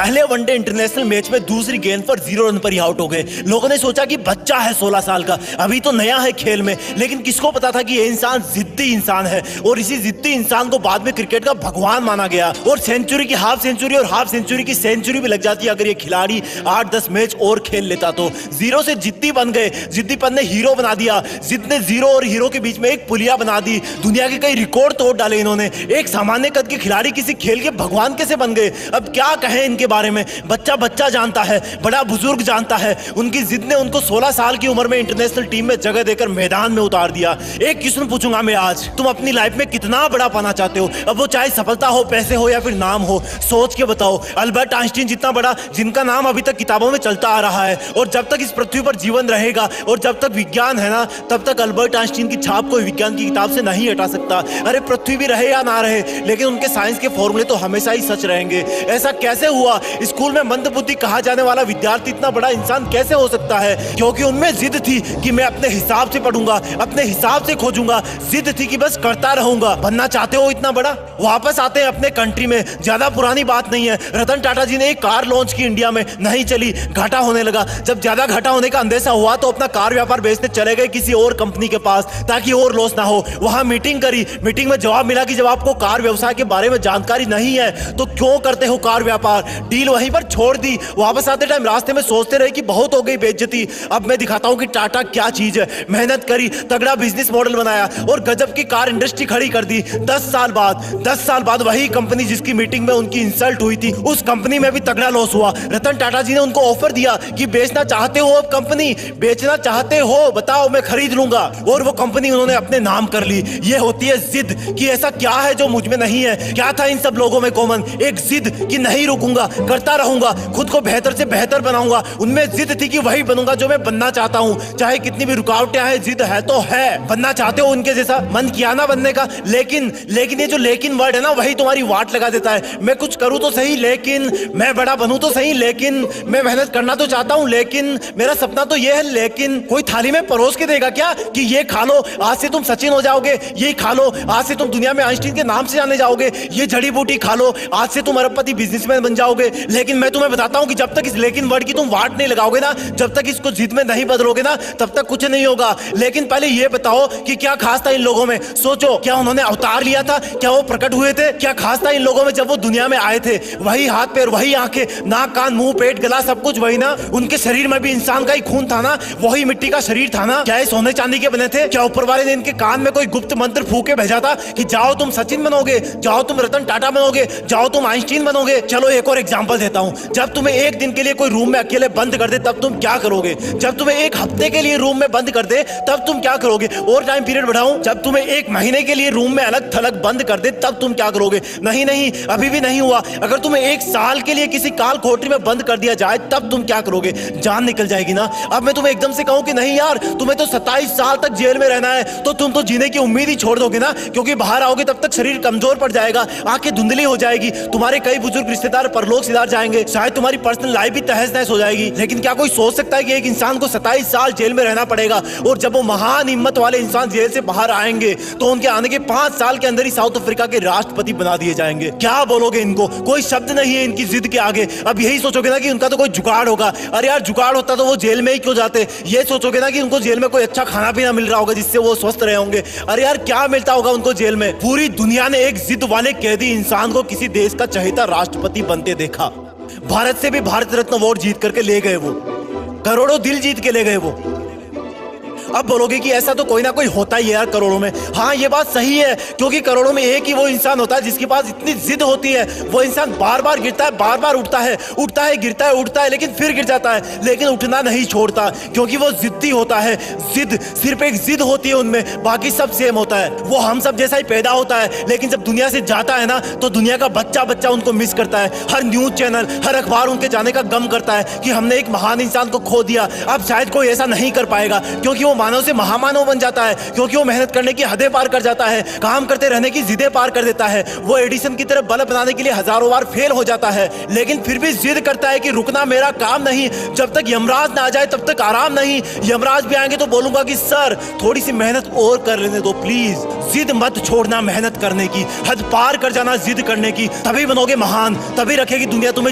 पहले one day international match में दूसरी गेंद पर 0 रन पर ही आउट हो गए। लोगों ने सोचा कि बच्चा है 16 साल का, अभी तो नया है खेल में, लेकिन किसको पता था कि ये इंसान जिद्दी इंसान है और इसी जिद्दी इंसान को बाद में क्रिकेट का भगवान माना गया। और सेंचुरी की हाफ सेंचुरी और हाफ सेंचुरी की सेंचुरी भी लग जाती अगर ये खिलाड़ी 8-10 मैच और खेल लेता तो। जीरो से जिद्दी बन गए, जिद्दीपन ने हीरो बना दिया, जिद ने जीरो और हीरो के बीच में एक पुलिया बना दी। दुनिया के कई रिकॉर्ड तोड़ डाले इन्होंने। एक सामान्य कद के खिलाड़ी किसी खेल के भगवान कैसे बन गए? अब क्या कहें इनके बारे में। बच्चा बच्चा जानता है, बड़ा बुजुर्ग जानता है। उनकी जिद ने उनको 16 साल की उम्र में इंटरनेशनल टीम में जगह देकर मैदान में उतार दिया। एक क्वेश्चन पूछूंगा मैं आज, तुम अपनी लाइफ में कितना बड़ा पाना चाहते हो? अब वो चाहे सफलता हो, पैसे हो या फिर नाम हो, सोच के बताओ। अल्बर्ट आइंस्टीन जितना बड़ा, जिनका नाम अभी तक किताबों में चलता आ रहा है, और जब तक इस पृथ्वी पर जीवन रहेगा और जब तक विज्ञान है ना, तब तक अल्बर्ट आइंस्टीन की छाप कोई विज्ञान की किताब से नहीं हटा सकता। अरे पृथ्वी भी रहे या ना रहे, लेकिन उनके साइंस के फॉर्मूले तो हमेशा ही सच रहेंगे। ऐसा कैसे हुआ? स्कूल में मंदबुद्धि कहा जाने वाला विद्यार्थी इतना बड़ा इंसान कैसे हो सकता है? क्योंकि उनमें जिद थी कि मैं अपने हिसाब से पढ़ूंगा, अपने हिसाब से खोजूंगा। जिद थी कि बस करता रहूंगा। बनना चाहते हो इतना बड़ा? वापस आते हैं अपने कंट्री में। ज्यादा पुरानी बात नहीं है, रतन टाटा जी ने एक कार लॉन्च की इंडिया में, नहीं चली, घाटा होने लगा। जब ज्यादा घाटा होने का अंदेशा हुआ तो अपना कार व्यापार बेचने चले गए किसी और कंपनी के पास ताकि और लॉस ना हो। वहां मीटिंग करी, मीटिंग में जवाब मिला कि जब आपको कार व्यवसाय के बारे में जानकारी नहीं है तो क्यों करते हो कार व्यापार? डील वहीं पर छोड़ दी। वापस आते टाइम रास्ते में सोचते रहे कि बहुत हो गई बेइज्जती, अब मैं दिखाता हूं कि टाटा क्या चीज है। मेहनत करी, तगड़ा बिजनेस मॉडल बनाया और गजब की कार इंडस्ट्री खड़ी कर दी। 10 साल बाद वही कंपनी जिसकी मीटिंग में उनकी इंसल्ट हुई थी, उस कंपनी में भी तगड़ा लॉस हुआ। रतन टाटा जी ने उनको ऑफर दिया कि बेचना चाहते हो, अब कंपनी बेचना चाहते हो, बताओ मैं खरीद लूंगा। और वो कंपनी उन्होंने अपने नाम कर ली। ये होती है जिद कि ऐसा क्या है जो मुझ में नहीं है। क्या था इन सब लोगों में कॉमन? एक जिद कि नहीं रुकूंगा, करता रहूंगा, खुद को बेहतर से बेहतर बनाऊंगा। उनमें जिद थी कि वही बनूंगा जो मैं बनना चाहता हूं, चाहे कितनी भी रुकावटें आए। जिद है तो है। बनना चाहते हो उनके जैसा? मन किया ना बनने का, लेकिन ये जो लेकिन वर्ड है ना, वही तुम्हारी वाट लगा देता है। मैं कुछ करूं तो सही, लेकिन मैं बड़ा बनूं तो सही, लेकिन मैं मेहनत करना तो चाहता हूं, लेकिन मेरा सपना तो ये है, लेकिन कोई थाली में परोस के देगा क्या कि ये खा लो, आज से तुम सचिन हो जाओगे, ये खा लो, आज से तुम दुनिया में आइंस्टीन के नाम से जाने जाओगे, ये जड़ी बूटी खा लो, आज से तुम अरबपति बिजनेसमैन बन जाओगे। लेकिन मैं तुम्हें बताता हूं कि जब तक इस लेकिन वर्ड की तुम वाट नहीं लगाओगे ना, जब तक इसको जिद में नहीं बदलोगे ना, तब तक कुछ नहीं होगा। लेकिन पहले ये बताओ कि क्या खास था इन लोगों में? सोचो, क्या उन्होंने अवतार लिया था? क्या वो प्रकट हुए थे? क्या खास था इन लोगों में जब वो दुनिया में आए थे? वही हाथ पैर, वही आंखें, नाक कान मुंह पेट गला सब कुछ वही ना। उनके शरीर में भी इंसान का ही खून था ना, वही मिट्टी का शरीर था ना। क्या ये सोने चांदी के बने थे? क्या ऊपर वाले ने इनके कान में कोई गुप्त मंत्र फूके भेजा था कि जाओ तुम सचिन बनोगे, जाओ तुम रतन टाटा बनोगे, जाओ तुम आइंस्टीन बनोगे? चलो एक और एग्जांपल देता हूं। जब तुम्हें एक दिन के लिए कोई रूम में अकेले बंद कर दे तब तुम क्या करोगे? जब तुम्हें एक हफ्ते के लिए रूम में बंद कर दे तब तुम क्या करोगे? और टाइम पीरियड बढ़ाऊं, जब तुम्हें 1 महीने के लिए रूम में अलग थलग बंद कर दे तब तुम क्या करोगे? नहीं, अभी भी नहीं हुआ। अगर तुम्हें 1 साल के लिए किसी काल कोठरी में बंद कर दिया जाए तब तुम क्या करोगे? जान निकल जाएगी ना। अब मैं तुम्हें एकदम से कहूं कि नहीं यार, तुम्हें तो 27 साल तक जेल में रहना है, तो तुम तो जीने की उम्मीद ही छोड़ दोगे ना, क्योंकि बाहर आओगे तब तक शरीर कमजोर पड़ जाएगा, आंखें धुंधली हो जाएगी, तुम्हारे कई बुजुर्ग रिश्तेदार परलोक सिधार जाएंगे, शायद तुम्हारी पर्सनल लाइफ भी तहस नहस हो जाएगी। लेकिन क्या कोई सोच सकता है कि एक इंसान को 27 साल जेल में रहना पड़ेगा, और जब वो महान हिम्मत वाले इंसान जेल से बाहर आएंगे तो उनके आने के 5 साल के अंदर ही साउथ अफ्रीका के राष्ट्रपति बना दिए जाएंगे? क्या बोलोगे इनको? कोई शब्द नहीं है इनकी जिद के आगे। अब यही सोचोगे ना कि उनका तो कोई जुगाड़ होगा। अरे यार, जुगाड़ होता तो वो जेल में ही क्यों जाते? ये सोचोगे ना कि उनको जेल में कोई अच्छा खाना पीना मिल रहा होगा जिससे वो स्वस्थ रहे होंगे। अरे यार, क्या मिलता होगा उनको जेल में? पूरी दुनिया ने एक जिद वाले कैदी इंसान को किसी देश का चहेता राष्ट्रपति बनते देखा। भारत से भी भारत रत्न अवार्ड जीत करके ले गए वो, करोड़ों दिल जीत के ले गए वो। अब बोलोगे कि ऐसा तो कोई ना कोई होता ही है यार करोड़ों में। हाँ, ये बात सही है, क्योंकि करोड़ों में एक ही वो इंसान होता है जिसके पास इतनी जिद होती है। वो इंसान बार बार गिरता है, बार बार उठता है, गिरता है, उठता है, लेकिन फिर गिर जाता है, लेकिन उठना नहीं छोड़ता, क्योंकि वो जिद्दी होता है। जिद, सिर्फ एक जिद होती है उनमें, बाकी सब सेम होता है। वो हम सब जैसा ही पैदा होता है, लेकिन जब दुनिया से जाता है ना, तो दुनिया का बच्चा बच्चा उनको मिस करता है। हर न्यूज चैनल, हर अखबार उनके जाने का गम करता है कि हमने एक महान इंसान को खो दिया। अब शायद कोई ऐसा नहीं कर पाएगा, क्योंकि वो मानव से महामानव बन जाता है, क्योंकि वो मेहनत करने की हदें पार कर जाता है, काम करते रहने की जिदें पार कर देता है। वो एडिसन की तरह बल्ब बनाने के लिए हजारों बार फेल हो जाता है, लेकिन फिर भी जिद करता है कि रुकना मेरा काम नहीं, जब तक यमराज ना आ जाए तब तक आराम नहीं। यमराज भी आएंगे तो बोलूंगा कि सर थोड़ी सी मेहनत और कर लेने दो प्लीज। जिद मत छोड़ना मेहनत करने की, हद पार कर जाना जिद करने की, तभी बनोगे महान, तभी रखेगी दुनिया तुम्हें।